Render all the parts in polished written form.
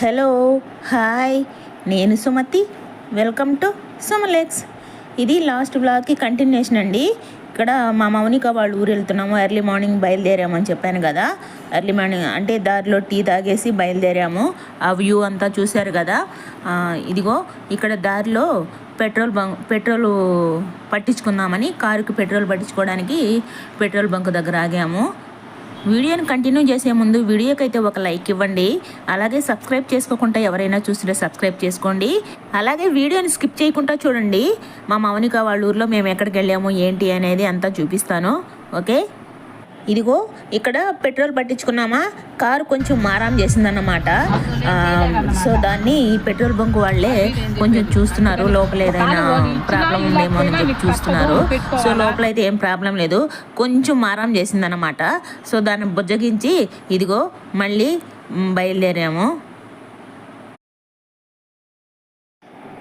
Hello, hi, నేను Sumathi. Welcome to సుమలెక్స్. ఇది last బ్లాగ్కి continuation అండి. ఇక్కడ మా మౌనిక వాళ్ళ ఊరు వెళ్తున్నాము. ఎర్లీ మార్నింగ్ బయలుదేరామని చెప్పాను కదా. ఎర్లీ మార్నింగ్ అంటే దారిలో టీ తాగేసి బయలుదేరాము. ఆ వ్యూ అంతా చూశారు కదా. ఇదిగో ఇక్కడ దారిలో పెట్రోల్ పట్టించుకుందామని, కారుకి పెట్రోల్ పట్టించుకోవడానికి పెట్రోల్ బంక్ దగ్గర ఆగాము. వీడియోని కంటిన్యూ చేసే ముందు వీడియోకి అయితే ఒక లైక్ ఇవ్వండి. అలాగే సబ్స్క్రైబ్ చేసుకోకుండా ఎవరైనా చూస్తే సబ్స్క్రైబ్ చేసుకోండి. అలాగే వీడియోని స్కిప్ చేయకుండా చూడండి. మా మౌనిక వాళ్ళ ఊర్లో మేము ఎక్కడికి వెళ్ళాము ఏంటి అనేది అంతా చూపిస్తాను. ఓకే, ఇదిగో ఇక్కడ పెట్రోల్ పట్టించుకున్నామా, కారు కొంచెం మారాం చేసిందన్నమాట. సో దాన్ని పెట్రోల్ బంక్ వాళ్ళే కొంచెం చూస్తున్నారు, లోపల ఏదైనా ప్రాబ్లం ఉందేమో అని చెప్పి చూస్తున్నారు. సో లోపల అయితే ఏం ప్రాబ్లం లేదు, కొంచెం మారాం చేసిందన్నమాట. సో దాన్ని బుజ్జగించి ఇదిగో మళ్ళీ బయలుదేరాము.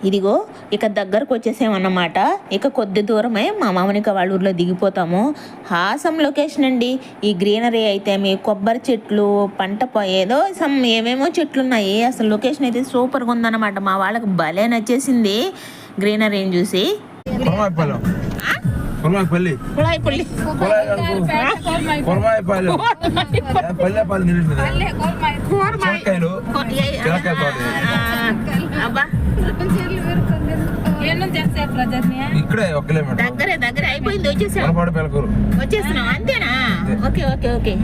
ఇదిగో ఇక దగ్గరకు వచ్చేసామన్నమాట. ఇక కొద్ది దూరమే మా మౌనిక వాళ్ళ ఊర్లో దిగిపోతాము. హాసం లొకేషన్ అండి. ఈ గ్రీనరీ అయితే మీ కొబ్బరి చెట్లు, పంట ఏదో ఏమేమో చెట్లు ఉన్నాయి. అసలు లొకేషన్ అయితే సూపర్గా ఉందన్నమాట. మా వాళ్ళకి భలే నచ్చేసింది గ్రీనరీని చూసి. ఇక్కడే ఒక కిలోమీటర్ దగ్గర అయిపోయింది, వచ్చేసినాం అంతేనా? ఓకే ఓకే ఓకే,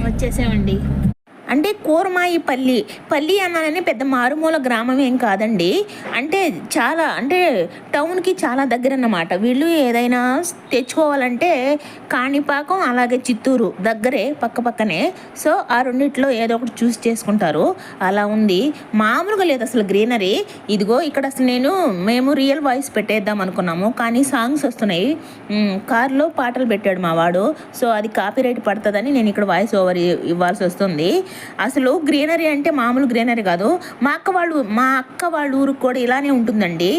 వచ్చేసామండి. అంటే కూరమాయి పల్లి అన్నానని పెద్ద మారుమూల గ్రామం ఏం కాదండి. అంటే టౌన్కి చాలా దగ్గర అన్నమాట. వీళ్ళు ఏదైనా తెచ్చుకోవాలంటే కాణిపాకం అలాగే చిత్తూరు దగ్గరే, పక్కనే. సో ఆ రెండిట్లో ఏదో ఒకటి చూస్ చేసుకుంటారు. అలా ఉంది, మామూలుగా లేదు అసలు గ్రీనరీ. ఇదిగో ఇక్కడ అసలు మేము రియల్ వాయిస్ పెట్టేద్దాం అనుకున్నాము, కానీ సాంగ్స్ వస్తున్నాయి. కార్లో పాటలు పెట్టాడు మా వాడు. సో అది కాపీరైట్ పడుతుందని నేను ఇక్కడ వాయిస్ ఓవర్ ఇవ్వాల్సి వస్తుంది. అసలు గ్రీనరీ అంటే మామూలు గ్రీనరీ కాదు. మా అక్క వాళ్ళ ఊరు కూడా ఇలానే ఉంటుందండి.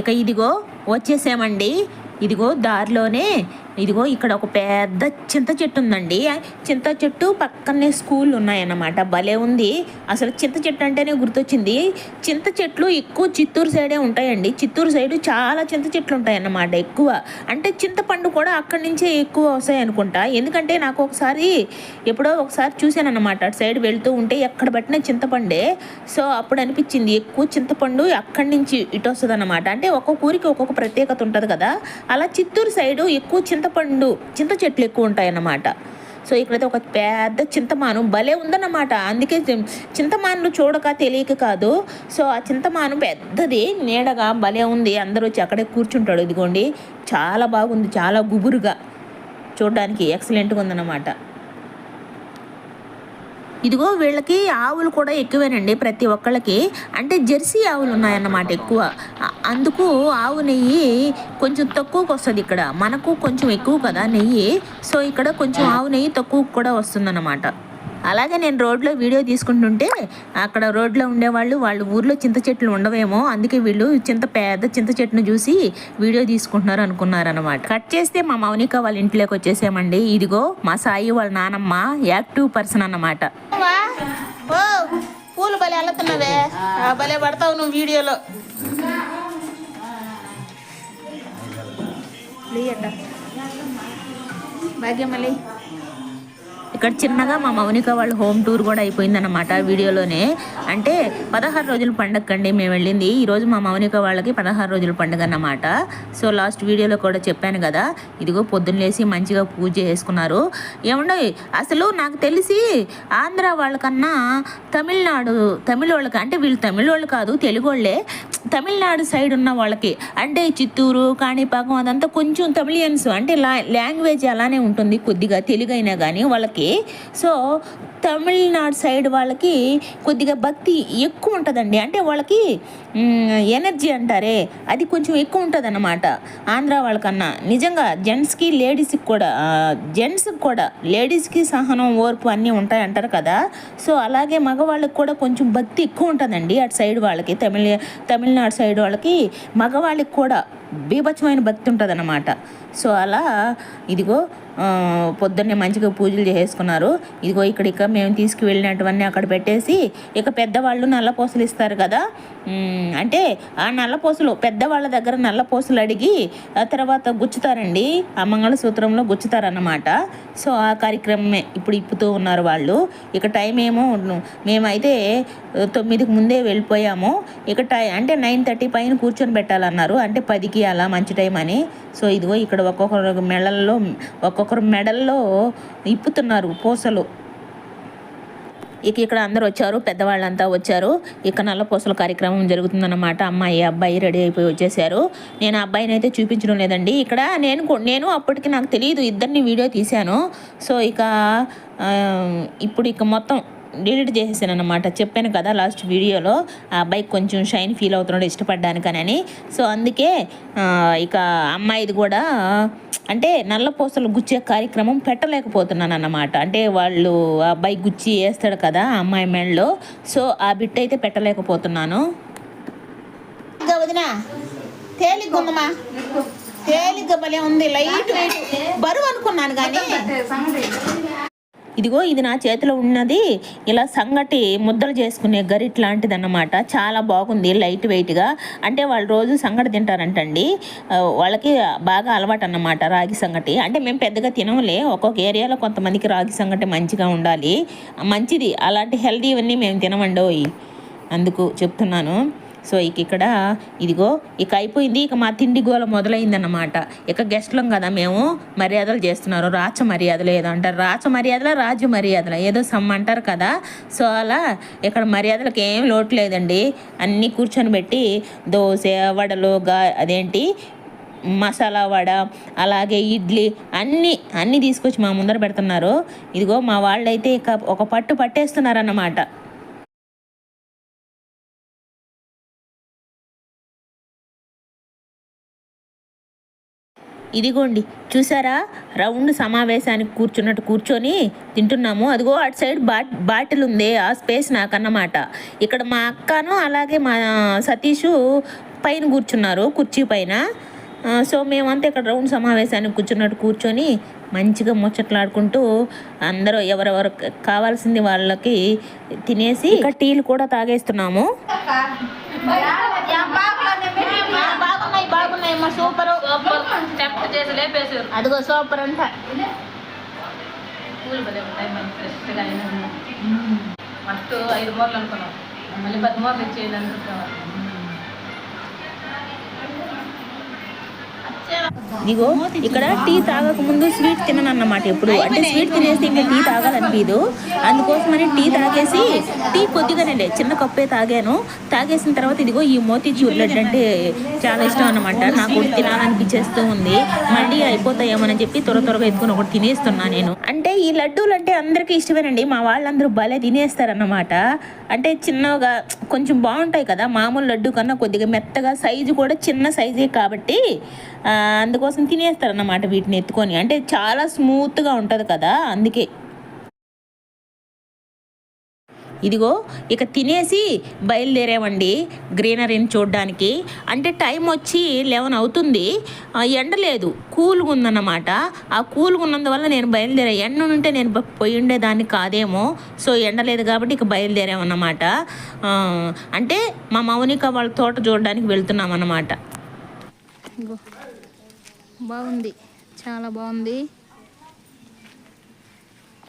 ఇక ఇదిగో వచ్చేసామండి. ఇదిగో దారిలోనే ఇదిగో ఇక్కడ ఒక పెద్ద చింత చెట్టు ఉందండి. చింత చెట్టు పక్కనే స్కూల్ ఉన్నాయన్నమాట. భలే ఉంది అసలు. చింత చెట్టు అంటేనే గుర్తొచ్చింది. చింత చెట్లు ఎక్కువ చిత్తూరు సైడే ఉంటాయండి. చిత్తూరు సైడు చాలా చింత చెట్లు ఉంటాయన్నమాట ఎక్కువ. అంటే చింతపండు కూడా అక్కడి నుంచే ఎక్కువ వస్తాయి అనుకుంటా. ఎందుకంటే నాకు ఎప్పుడో ఒకసారి చూశాను అన్నమాట. అటు సైడ్ వెళ్తూ ఉంటే ఎక్కడ పట్టిన చింతపండే. సో అప్పుడు అనిపించింది ఎక్కువ చింతపండు అక్కడి నుంచి ఇటు వస్తుంది అన్నమాట. అంటే ఒక్కొక్క ఊరికి ఒక్కొక్క ప్రత్యేకత ఉంటుంది కదా. అలా చిత్తూరు సైడు ఎక్కువ చింత చెట్లు ఎక్కువ ఉంటాయన్నమాట. సో ఇక్కడైతే ఒక పెద్ద చింతమాను భలే ఉందన్నమాట. అందుకే చింతమానులు చూడక తెలియక కాదు. సో ఆ చింతమాను పెద్దది, నీడగా భలే ఉంది. అందరూ వచ్చి అక్కడే కూర్చుంటాడు. ఇదిగోండి చాలా బాగుంది, చాలా గుబురుగా చూడడానికి ఎక్సలెంట్గా ఉందన్నమాట. ఇదిగో వీళ్ళకి ఆవులు కూడా ఎక్కువేనండి ప్రతి ఒక్కళ్ళకి. అంటే జెర్సీ ఆవులు ఉన్నాయన్నమాట ఎక్కువ. అందుకు ఆవు నెయ్యి కొంచెం తక్కువకు వస్తుంది ఇక్కడ. మనకు కొంచెం ఎక్కువ కదా నెయ్యి. సో ఇక్కడ కొంచెం ఆవు నెయ్యి తక్కువ కూడా వస్తుందన్నమాట. అలాగే నేను రోడ్లో వీడియో తీసుకుంటుంటే అక్కడ రోడ్లో ఉండేవాళ్ళు వాళ్ళ ఊర్లో చింత చెట్లు ఉండవేమో, అందుకే వీళ్ళు పెద్ద చింత చెట్టును చూసి వీడియో తీసుకుంటున్నారు అనుకున్నారనమాట. కట్ చేస్తే మా మౌనిక వాళ్ళ ఇంట్లోకి వచ్చేసామండి. ఇదిగో మా సాయి వాళ్ళ నానమ్మ యాక్టివ్ పర్సన్ అన్నమాట. పూలు భలే అల్లుతున్నవే, భలే పడతావు నువ్వు వీడియోలో. భాగ్యమల్లి ఇక్కడ చిన్నగా మా మౌనిక వాళ్ళు హోమ్ టూర్ కూడా అయిపోయిందన్నమాట వీడియోలోనే. అంటే 16 రోజుల పండుగ కండి మేము వెళ్ళింది. ఈరోజు మా మౌనిక వాళ్ళకి 16 రోజుల పండుగ అన్నమాట. సో లాస్ట్ వీడియోలో కూడా చెప్పాను కదా, ఇదిగో పొద్దున్న లేసి మంచిగా పూజ చేసుకున్నారు. ఏమండో అసలు నాకు తెలిసి ఆంధ్ర వాళ్ళకన్నా తమిళ వాళ్ళకి, అంటే వీళ్ళు తమిళ వాళ్ళు కాదు తెలుగు వాళ్ళే, తమిళనాడు సైడ్ ఉన్న వాళ్ళకి అంటే చిత్తూరు కాణిపాకం అదంతా కొంచెం తమిళియన్స్, అంటే లాంగ్వేజ్ అలానే ఉంటుంది కొద్దిగా తెలుగు అయినా కానీ వాళ్ళకి. సో తమిళనాడు సైడ్ వాళ్ళకి కొద్దిగా భక్తి ఎక్కువ ఉంటుందండి. అంటే వాళ్ళకి ఎనర్జీ అంటారే అది కొంచెం ఎక్కువ ఉంటుంది అన్నమాట ఆంధ్ర వాళ్ళకన్నా. నిజంగా జెంట్స్కి లేడీస్కి సహనం ఓర్పు అన్నీ ఉంటాయి అంటారు కదా. సో అలాగే మగవాళ్ళకి కూడా కొంచెం భక్తి ఎక్కువ ఉంటుందండి అటు సైడ్ వాళ్ళకి. తమిళనాడు సైడ్ వాళ్ళకి మగవాళ్ళకి కూడా బీభత్సమైన భక్తి ఉంటుంది అన్నమాట. సో అలా ఇదిగో పొద్దున్నే మంచిగా పూజలు చేసుకున్నారు. ఇదిగో ఇక మేము తీసుకువెళ్ళినటువన్నీ అక్కడ పెట్టేసి, ఇక పెద్దవాళ్ళు నల్లపూసలు ఇస్తారు కదా, అంటే ఆ నల్లపూసలు పెద్దవాళ్ళ దగ్గర నల్లపూసలు అడిగి ఆ తర్వాత గుచ్చుతారండి, ఆ మంగళసూత్రంలో గుచ్చుతారన్నమాట. సో ఆ కార్యక్రమమే ఇప్పుడు ఇప్పుతూ ఉన్నారు వాళ్ళు. ఇక టైం ఏమో మేమైతే 9కి ముందే వెళ్ళిపోయాము. ఇక అంటే 9:30 పైన కూర్చొని పెట్టాలన్నారు, అంటే 10కి అలా మంచి టైం అని. సో ఇదిగో ఇక్కడ ఒక్కొక్కరు మెడల్లో ఇప్పుతున్నారు పూసలు. ఇక్కడ అందరూ వచ్చారు, పెద్దవాళ్ళంతా వచ్చారు. ఇక నల్లపూసల కార్యక్రమం జరుగుతుందన్నమాట. అమ్మాయి అబ్బాయి రెడీ అయిపోయి వచ్చేసారు. నేను అబ్బాయిని అయితే చూపించడం లేదండి. ఇక్కడ నేను అప్పటికి నాకు తెలియదు, ఇద్దరిని వీడియో తీశాను. సో ఇప్పుడు మొత్తం డిలీట్ చేసేసాను అన్నమాట. చెప్పాను కదా లాస్ట్ వీడియోలో, ఆ అబ్బాయికి కొంచెం షైన్ ఫీల్ అవుతున్నాడు ఇష్టపడ్డానికనని. సో అందుకే ఇక అమ్మాయిది కూడా అంటే నల్లపూసలు గుచ్చే కార్యక్రమం పెట్టలేకపోతున్నాను అన్నమాట. అంటే వాళ్ళు ఆ అబ్బాయి గుచ్చి వేస్తాడు కదా అమ్మాయి మెడలో, సో ఆ బిట్ అయితే పెట్టలేకపోతున్నాను. వదినా తేలిగ్గుందమ్మా, తేలిగ్గా భలే ఉంది, లైట్ వెయిట్, బరువు అనుకున్నాను కానీ. ఇదిగో ఇది నా చేతిలో ఉన్నది ఇలా సంగటి ముద్దలు చేసుకునే గరిట్ లాంటిది అన్నమాట. చాలా బాగుంది, లైట్ వెయిట్గా. అంటే వాళ్ళు రోజు సంగటి తింటారంటండి, వాళ్ళకి బాగా అలవాటు అన్నమాట రాగి సంగటి. అంటే మేము పెద్దగా తినములే, ఒక్కొక్క ఏరియాలో కొంతమందికి రాగి సంగటి మంచిగా ఉండాలి, మంచిది. అలాంటి హెల్దీ ఇవన్నీ మేము తినమండోయి, అందుకు చెప్తున్నాను. సో ఇక్కడ ఇదిగో అయిపోయింది. ఇక మా తిండి గోల మొదలైందన్నమాట. గెస్ట్లం కదా మేము, మర్యాదలు చేస్తున్నారు, రాచ మర్యాదలు ఏదో అంటారు, రాజ్య మర్యాదలు ఏదో సమ్ అంటారు కదా. సో అలా ఇక్కడ మర్యాదలకు ఏం లోటు లేదండి. అన్నీ కూర్చొని పెట్టి దోశ, వడలు, అదేంటి మసాలా వడ, అలాగే ఇడ్లీ అన్నీ తీసుకొచ్చి మా ముందర పెడుతున్నారు. ఇదిగో మా వాళ్ళైతే ఒక పట్టు పట్టేస్తున్నారన్నమాట. ఇదిగోండి చూసారా, రౌండ్ సమావేశానికి కూర్చొని తింటున్నాము. అదిగో అటు సైడ్ బాటిల్ ఉంది, ఆ స్పేస్ నాకన్నమాట. ఇక్కడ మా అక్కను అలాగే మా సతీషు పైన కూర్చున్నారు, కుర్చీ పైన. సో మేమంతా ఇక్కడ రౌండ్ సమావేశానికి కూర్చొని మంచిగా ముచ్చట్లాడుకుంటూ అందరూ ఎవరెవరు కావాల్సింది వాళ్ళకి తినేసి ఇక టీలు కూడా తాగేస్తున్నాము. బాగున్నాయమ్మా, సూపర్, అదిగో సూపర్ అంట. ఫస్ట్ 5 మూరలు అనుకున్నాం, మళ్ళీ 10 మూరలు ఇచ్చేయాలి అనుకుంటున్నాం. ఇదిగో ఇక్కడ టీ తాగక ముందు స్వీట్ తినను అన్నమాట ఎప్పుడు. అంటే స్వీట్ తినేసి ఇంకా టీ తాగాలనిపించదు, అందుకోసమని టీ తాగేసి టీ కొద్దిగానే చిన్న కప్పే తాగేసిన తర్వాత ఇదిగో ఈ మోతీచూర్ లడ్డు అంటే చాలా ఇష్టం అన్నమాట. నాకు తినాలనిపించేస్తూ ఉంది, మళ్ళీ అయిపోతాయేమోనని చెప్పి త్వరగా ఎత్తుకుని ఒకటి తినేస్తున్నా నేను. అంటే ఈ లడ్డూలు అంటే అందరికీ ఇష్టమేనండి, మా వాళ్ళందరూ భలే తినేస్తారన్నమాట. అంటే చిన్నగా కొంచెం బాగుంటాయి కదా, మామూలు లడ్డు కన్నా కొద్దిగా మెత్తగా, సైజు కూడా చిన్న సైజే కాబట్టి అందుకోసం తినేస్తారన్నమాట వీటిని ఎత్తుకొని. అంటే చాలా స్మూత్గా ఉంటుంది కదా, అందుకే. ఇదిగో ఇక తినేసి బయలుదేరామండి గ్రీనరీని చూడడానికి. అంటే టైం వచ్చి 11 అవుతుంది, ఎండ లేదు, కూల్గా ఉందన్నమాట. ఆ కూల్గా ఉన్నందువల్ల నేను బయలుదేరా. ఎండ ఉంటే నేను పోయి ఉండేదాన్ని కాదేమో. సో ఎండ లేదు కాబట్టి ఇక బయలుదేరామన్నమాట. అంటే మా మౌనిక వాళ్ళ తోట చూడడానికి వెళ్తున్నాం అన్నమాట. బాగుంది, చాలా బాగుంది,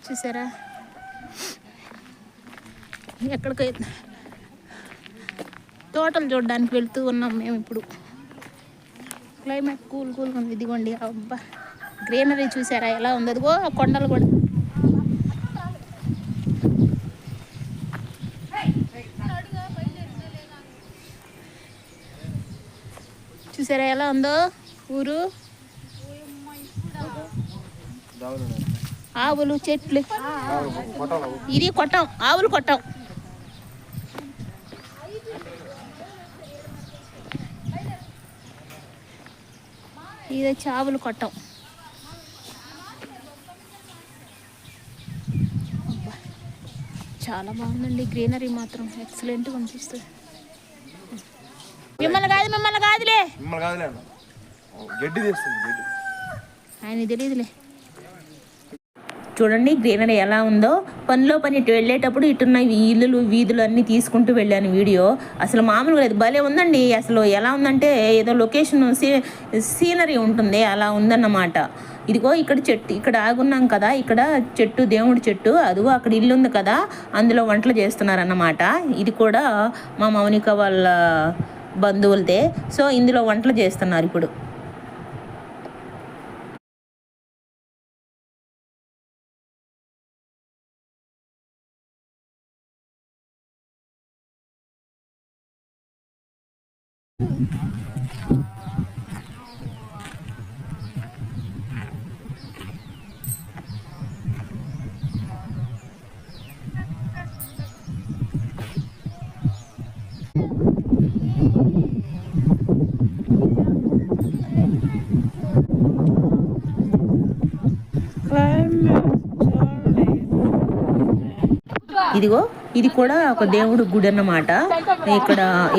చూసారా? ఎక్కడికై తోటలు చూడడానికి వెళ్తూ ఉన్నాం మేము ఇప్పుడు. క్లైమేట్ కూల్గా ఉంది. ఇదిగోండి, అబ్బా గ్రీనరీ చూసారా ఎలా ఉంది? అదిగో కొండలు కూడా. చూసారా ఎలా ఉందో ఊరు? ఆవులు, చెట్లు, ఇది కొట్టం, ఆవులు కొట్టం. ఇది వచ్చి ఆవులు కొట్టం. చాలా బాగుందండి గ్రీనరీ మాత్రం ఎక్సలెంట్గా అనిపిస్తుంది. మిమ్మల్ని కాదులే ఆయన తెలియదులే. చూడండి గ్రీనరీ ఎలా ఉందో. పనిలో పని ఇటు వెళ్ళేటప్పుడు ఇటున్న ఇల్లులు వీధులు అన్నీ తీసుకుంటూ వెళ్ళాను వీడియో. అసలు మామూలుగా లేదు, భలే ఉందండి. అసలు ఎలా ఉందంటే ఏదో లొకేషన్ సీనరీ ఉంటుంది అలా ఉందన్నమాట. ఇదిగో ఇక్కడ చెట్టు, ఇక్కడ ఆగున్నాం కదా, ఇక్కడ చెట్టు, దేవుడి చెట్టు, అదిగో అక్కడ ఇల్లు ఉంది కదా, అందులో వంటలు చేస్తున్నారన్నమాట. ఇది కూడా మా మౌనిక వాళ్ళ బంధువులదే. సో ఇందులో వంటలు చేస్తున్నారు ఇప్పుడు. ఇదిగో ఇది కూడా ఒక దేవుడు గుడి అన్నమాట.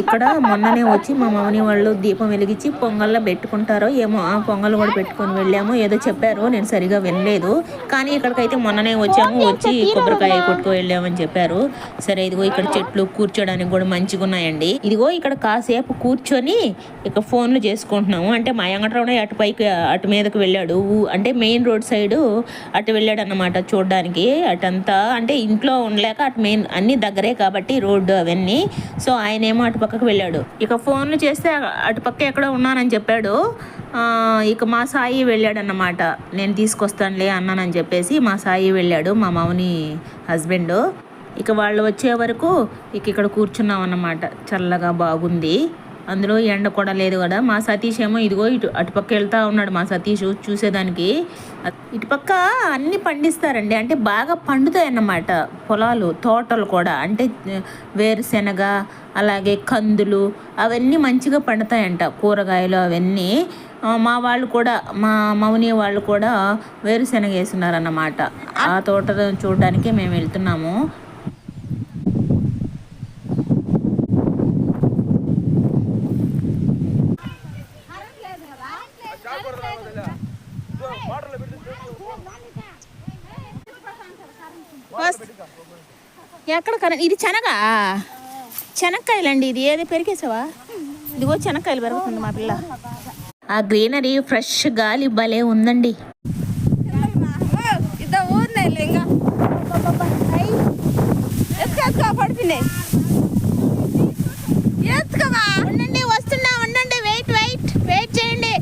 ఇక్కడ మొన్ననే వచ్చి మా మమ్మని వాళ్ళు దీపం వెలిగించి పొంగల్లో పెట్టుకుంటారో ఏమో, ఆ పొంగల్ కూడా పెట్టుకొని వెళ్ళాము. ఏదో చెప్పారు, నేను సరిగా వినలేదు. కానీ ఇక్కడికైతే మొన్ననే వచ్చి కొబ్బరికాయ కొట్టుకు వెళ్ళామని చెప్పారు. సరే ఇదిగో ఇక్కడ చెట్లు కూర్చోడానికి కూడా మంచిగా ఉన్నాయండి. ఇదిగో ఇక్కడ కాసేపు కూర్చొని ఇక ఫోన్లు చేసుకుంటున్నాము. అంటే మా వెంకటరమణ అటు మీదకి వెళ్ళాడు, అంటే మెయిన్ రోడ్ సైడ్ అటు వెళ్ళాడు అన్నమాట చూడడానికి. అటంతా అంటే ఇంట్లో ఉండలేక అటు మెయిన్ అన్ని దగ్గరే కాబట్టి రోడ్డు అవన్నీ. సో ఆయన ఏమో అటు పక్కకు వెళ్ళాడు. ఇక ఫోన్లు చేస్తే అటు పక్క ఎక్కడో ఉన్నానని చెప్పాడు. ఇక మా సాయి వెళ్ళాడు అన్నమాట. నేను తీసుకొస్తానులే అన్నానని చెప్పేసి మా సాయి వెళ్ళాడు, మా మౌని హస్బెండ్. ఇక వాళ్ళు వచ్చే వరకు ఇక్కడ కూర్చున్నాం అన్నమాట. చల్లగా బాగుంది, అందులో ఎండ కూడా లేదు కదా. మా సతీష్ ఏమో ఇదిగో అటుపక్క వెళ్తూ ఉన్నాడు. మా సతీష్ చూసేదానికి. ఇటుపక్క అన్నీ పండిస్తారండి, అంటే బాగా పండుతాయి అన్నమాట పొలాలు, తోటలు కూడా. అంటే వేరుశెనగ, అలాగే కందులు అవన్నీ మంచిగా పండుతాయంట, కూరగాయలు అవన్నీ. మా వాళ్ళు కూడా, మా మౌని వాళ్ళు కూడా వేరుశెనగ వేస్తున్నారన్నమాట. ఆ తోట చూడడానికి మేము వెళ్తున్నాము. ఎక్కడ కరెంట్? ఇది శనక్కాయలండి. ఇది ఏది పెరిగేసావా? ఇదిగో శనక్కాయలు పెరుగుతుంది మా పిల్ల. ఆ గ్రీనరీ, ఫ్రెష్ గాలి భలే ఉందండి. ఉండండి, వస్తున్నా, ఉండండి, వెయిట్ చేయండి.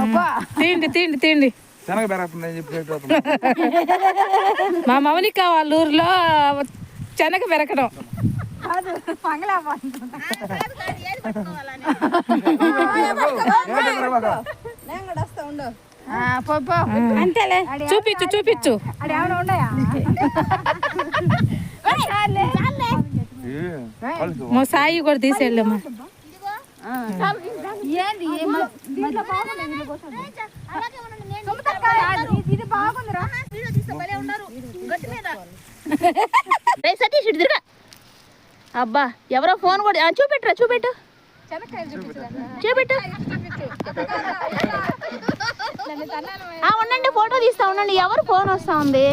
అబ్బా తిండి మా మౌనిక వాళ్ళ ఊర్లో శనగ పెరగడం. అంతేలే, చూపించు మా సాయి కూడా తీసేళ్ళమ్మా. సతీష్ ఇటు తిరగా. అబ్బా ఎవరో ఫోన్ కూడా చూపెట్టురా చూపెట్టు ఉండండి ఫోటో తీస్తా ఉండండి. ఎవరు ఫోన్ వస్తా ఉంది.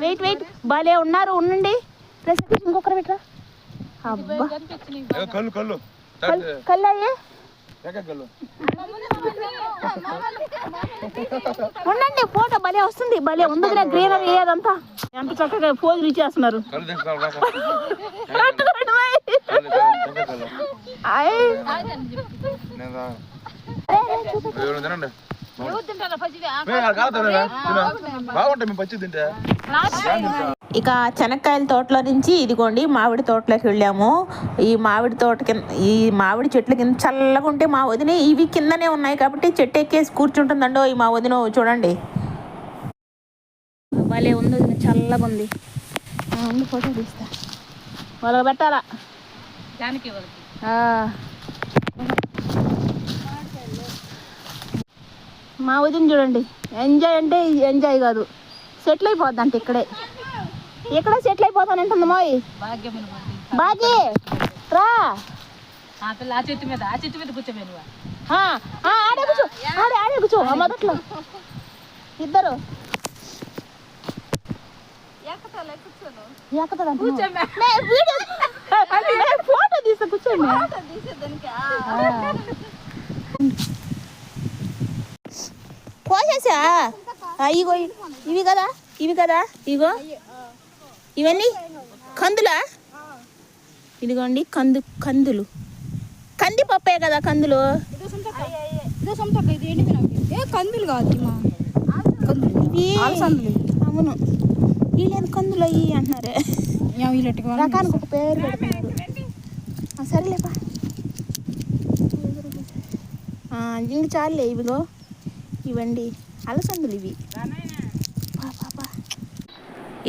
వెయిట్ భలే ఉన్నారు ఉండండి. సతీష్ ఇంకొకరు పెట్టరా. అబ్బా కళ్ళయ్యే ఉండండి ఫోటో భలే వస్తుంది. భలే ఉంది గ్రీనరీ ఏదంతా ఎంత చక్కగా పోజులు ఇచ్చేస్తున్నారు. ఇక చెనక్కాయల తోటలో నుంచి ఇదిగోండి మామిడి తోటలోకి వెళ్ళాము. ఈ మామిడి తోట కింద ఈ మామిడి చెట్ల కింద చల్లగా ఉంటే మా వదిన ఇవి కిందనే ఉన్నాయి కాబట్టి చెట్టు ఎక్కేసి కూర్చుంటుందండో ఈ మా వదిన. చూడండి భలే ఉంది వదిన, చల్లగా ఉంది. ఫోటో తీస్తా వాళ్ళకి పెట్టాలా. మా వదిన చూడండి ఎంజాయ్ అంటే ఎంజాయ్ కాదు, సెటిల్ అయిపోద్ది అంటే ఇక్కడే సెటిల్ అయిపోతానంటుంది మోయ్. బాజీ రా ఆడే కూర్చో మొదట్లో ఇద్దరు ఫోటో తీస్తా కూర్చోండి. కోసేసా ఇగో ఇవి కదా ఇగో ఇవన్నీ కందులా. ఇదిగోండి కందులు కందిపప్పే కదా కందులు. కందులు కాదు అవును వీళ్ళేది కందులు అయ్యి అంటున్నారే. రకానికి ఒక పేరు పెడుతున్నారు. సరేలేపా ఇంక చాలులే. ఇవిగో ఇవండి అలసందులు ఇవి.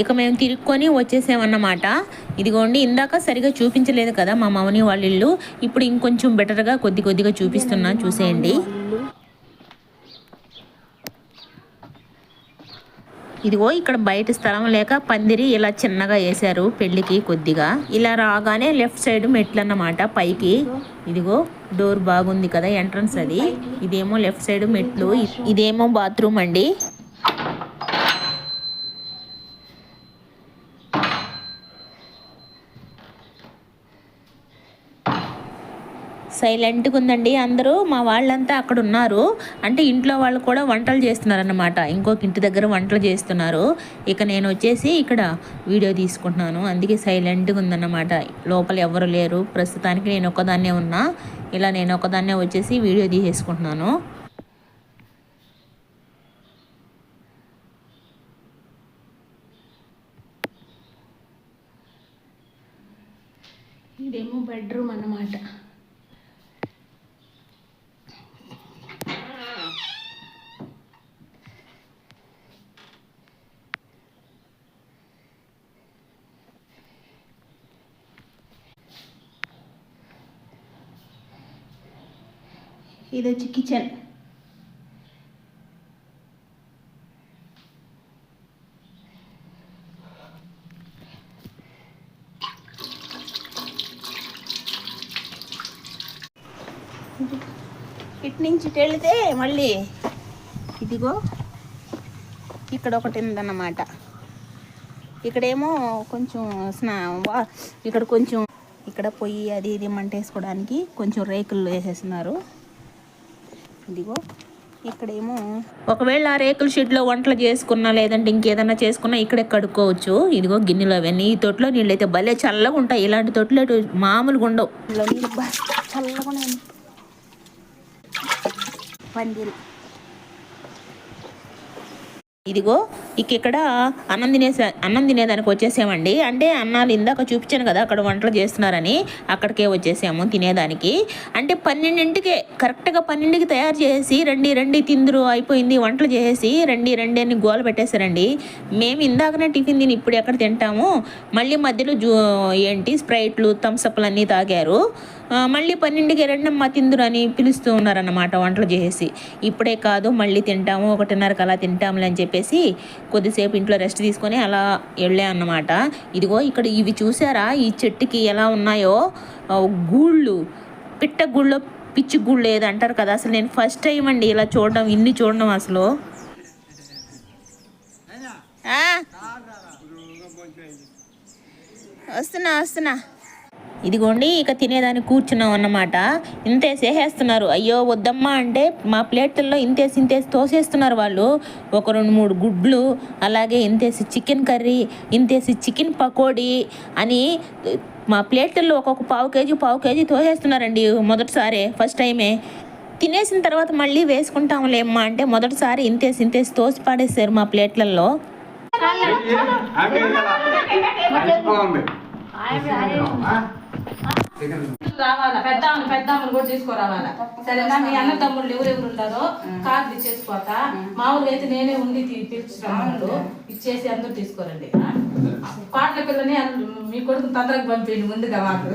ఇక మేము తిరుక్కొని వచ్చేసామన్నమాట. ఇదిగోండి ఇందాక సరిగా చూపించలేదు కదా మా మౌని వాళ్ళ ఇల్లు. ఇప్పుడు ఇంకొంచెం బెటర్గా కొద్దిగా చూపిస్తున్నా చూసేయండి. ఇదిగో ఇక్కడ బయట స్థలం లేక పందిరి ఇలా చిన్నగా వేశారు పెళ్లికి కొద్దిగా. ఇలా రాగానే లెఫ్ట్ సైడ్ మెట్లు అన్నమాట పైకి. ఇదిగో డోర్ బాగుంది కదా ఎంట్రన్స్ అది. ఇదేమో లెఫ్ట్ సైడ్ మెట్లు, ఇదేమో బాత్రూమ్ అండి. సైలెంట్గా ఉందండి. అందరూ మా వాళ్ళంతా అక్కడ ఉన్నారు. అంటే ఇంట్లో వాళ్ళు కూడా వంటలు చేస్తున్నారు అన్నమాట. ఇంకొక ఇంటి దగ్గర వంటలు చేస్తున్నారు. ఇక నేను వచ్చేసి ఇక్కడ వీడియో తీసుకుంటున్నాను. అందుకే సైలెంట్గా ఉందన్నమాట. లోపల ఎవరు లేరు ప్రస్తుతానికి. నేను ఒక్కదాన్నే ఉన్నా. ఇలా నేను ఒక్కదాన్నే వచ్చేసి వీడియో తీసేసుకుంటున్నాను. ఇదేమో బెడ్రూమ్ అన్నమాట. ఇది వచ్చి కిచెన్. ఇటు నుంచి వెళితే మళ్ళీ ఇదిగో ఇక్కడ ఒకటి ఉందన్నమాట. ఇక్కడేమో కొంచెం ఇక్కడ కొంచెం ఇక్కడ పొయ్యి అది ఇది మంటేసుకోవడానికి కొంచెం రేకులు వేసేస్తున్నారు. ఇదిగో ఇక్కడేమో ఒకవేళ ఆ రేకుల షెడ్లో వంటలు చేసుకున్నా లేదంటే ఇంకేదన్నా చేసుకున్నా ఇక్కడే కడుక్కోవచ్చు. ఇదిగో గిన్నెలు అవన్నీ. ఈ తొట్లో నీళ్ళు అయితే భలే చల్లగా ఉంటాయి. ఇలాంటి తొట్లు మామూలుగా ఉండవు. నీళ్ళు చల్లగా ఉన్నాయి. పందిరి. ఇదిగో ఇక్కడ అన్నం తినేదానికి వచ్చేసామండి. అంటే అన్నాలు ఇందాక చూపించాను కదా అక్కడ వంటలు చేస్తున్నారని, అక్కడికే వచ్చేసాము తినేదానికి. అంటే 12కి కరెక్ట్గా 12కి తయారు చేసి రండి తిందురు అయిపోయింది వంటలు చేసేసి రండి అని గోల పెట్టేశారండి. మేము ఇందాకనే టిఫిన్ తిని ఇప్పుడు ఎక్కడ తింటాము, మళ్ళీ మధ్యలో స్ప్రైట్లు థమ్స్అప్లు అన్నీ తాగారు. మళ్ళీ 12కి రెండమ్మ తిందురు అని పిలుస్తూ ఉన్నారన్నమాట వంటలు చేసేసి. ఇప్పుడే కాదు మళ్ళీ తింటాము, 1:30కి అలా తింటాములే అని చెప్పేసి కొద్దిసేపు ఇంట్లో రెస్ట్ తీసుకొని అలా వెళ్ళా అన్నమాట. ఇదిగో ఇక్కడ ఇవి చూసారా, ఈ చెట్టుకి ఎలా ఉన్నాయో గూళ్ళు, పిట్ట గూళ్ళో పిచ్చి గూళ్ళు ఏదంటారు కదా, అసలు నేను ఫస్ట్ టైం అండి ఇలా చూడడం, ఇన్ని చూడడం అసలు. వస్తున్నా ఇదిగోండి ఇక తినేదానికి కూర్చున్నాం అన్నమాట. ఇంతేసి వేసేస్తున్నారు. అయ్యో వద్దమ్మా అంటే మా ప్లేట్లలో ఇంతేసి తోసేస్తున్నారు వాళ్ళు. ఒక 2-3 గుడ్లు, అలాగే ఇంతేసి చికెన్ కర్రీ, ఇంతేసి చికెన్ పకోడీ అని మా ప్లేట్లలో ఒక్కొక్క పావు కేజీ తోసేస్తున్నారండి. మొదటిసారి ఫస్ట్ టైమే. తినేసిన తర్వాత మళ్ళీ వేసుకుంటాంలేమ్మా అంటే మొదటిసారి ఇంతేసి తోసి పాడేశారు మా ప్లేట్లలో. రావాలా పెద్దామని కూడా తీసుకురావాలా. సరేనా? మీ అన్న తమ్ముళ్ళు ఎవరెవరు ఉంటారో కార్డు ఇచ్చేసిపోతా. మామూలుగా అయితే నేనే ఉండి పిలుచుకున్నాను, ఇచ్చేసి అందరూ తీసుకోరండి. పాటల పిల్లని మీ కొడుకు తొందరగా పంపించండి ముందుగా మాకు.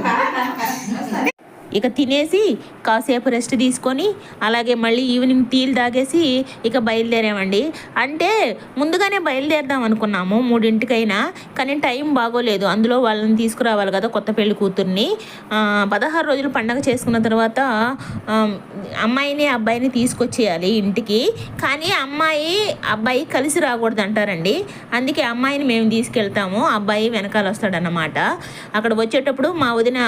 ఇక తినేసి కాసేపు రెస్ట్ తీసుకొని అలాగే మళ్ళీ ఈవినింగ్ టీలు తాగేసి ఇక బయలుదేరామండి. అంటే ముందుగానే బయలుదేరదాం అనుకున్నాము 3ంటికైనా, కానీ టైం బాగోలేదు. అందులో వాళ్ళని తీసుకురావాలి కదా కొత్త పెళ్లి కూతుర్ని. 16 రోజులు పండగ చేసుకున్న తర్వాత అమ్మాయిని అబ్బాయిని తీసుకొచ్చేయాలి ఇంటికి. కానీ అబ్బాయి కలిసి రాకూడదు అంటారండి. అందుకే అమ్మాయిని మేము తీసుకెళ్తాము, అబ్బాయి వెనకాల వస్తాడన్నమాట. అక్కడ వచ్చేటప్పుడు మా వదిన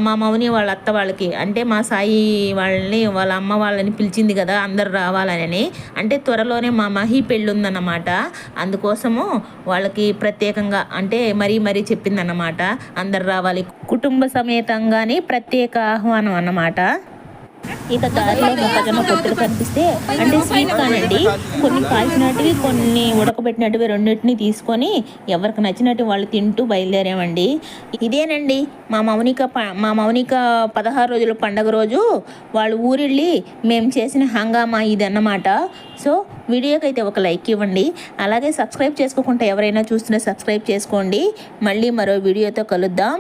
మా మౌని వాళ్ళ అత్త వాళ్ళకి, అంటే మా సాయి వాళ్ళని వాళ్ళ అమ్మ వాళ్ళని పిలిచింది కదా అందరు రావాలని. అంటే త్వరలోనే మా మహి పెళ్ళి ఉందన్నమాట. అందుకోసము వాళ్ళకి ప్రత్యేకంగా అంటే మరీ చెప్పిందన్నమాట అందరు రావాలి, కుటుంబ సమేతంగానే ప్రత్యేక ఆహ్వానం అన్నమాట. ఇక దారిలో మొక్కజొన్న పొత్తులు కనిపిస్తే, అంటే స్వీట్ కానండి, కొన్ని కాల్చినట్టువి కొన్ని ఉడకబెట్టినట్టువి రెండింటిని తీసుకొని ఎవరికి నచ్చినట్టు వాళ్ళు తింటూ బయలుదేరామండి. ఇదేనండి మా మౌనిక 16 రోజుల పండగ రోజు వాళ్ళు ఊరెళ్ళి మేము చేసిన హంగామా ఇదన్నమాట. సో వీడియోకి అయితే ఒక లైక్ ఇవ్వండి, అలాగే సబ్స్క్రైబ్ చేసుకోకుండా ఎవరైనా చూస్తుంటే సబ్స్క్రైబ్ చేసుకోండి. మళ్ళీ మరో వీడియోతో కలుద్దాం.